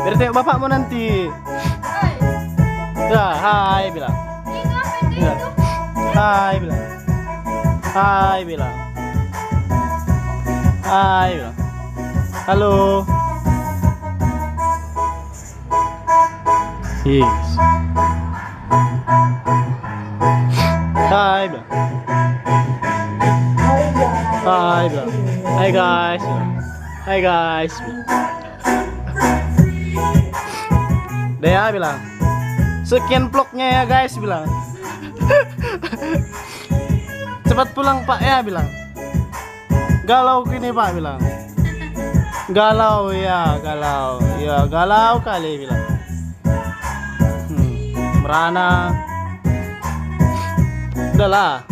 Biar tengok bapakmu nanti. Ya, hai bilang. Ya. Hai bilang. Hai bilang. Hai bilang. Halo. Yes. Hai bilang. Hai bilang. Hai guys. Hai guys. Dea bilang. Sekian vlognya ya guys bilang. Cepat pulang Pak ya bilang. Galau gini Pak bilang. Galau ya, galau. Ya, galau kali bilang. Merana. Udahlah.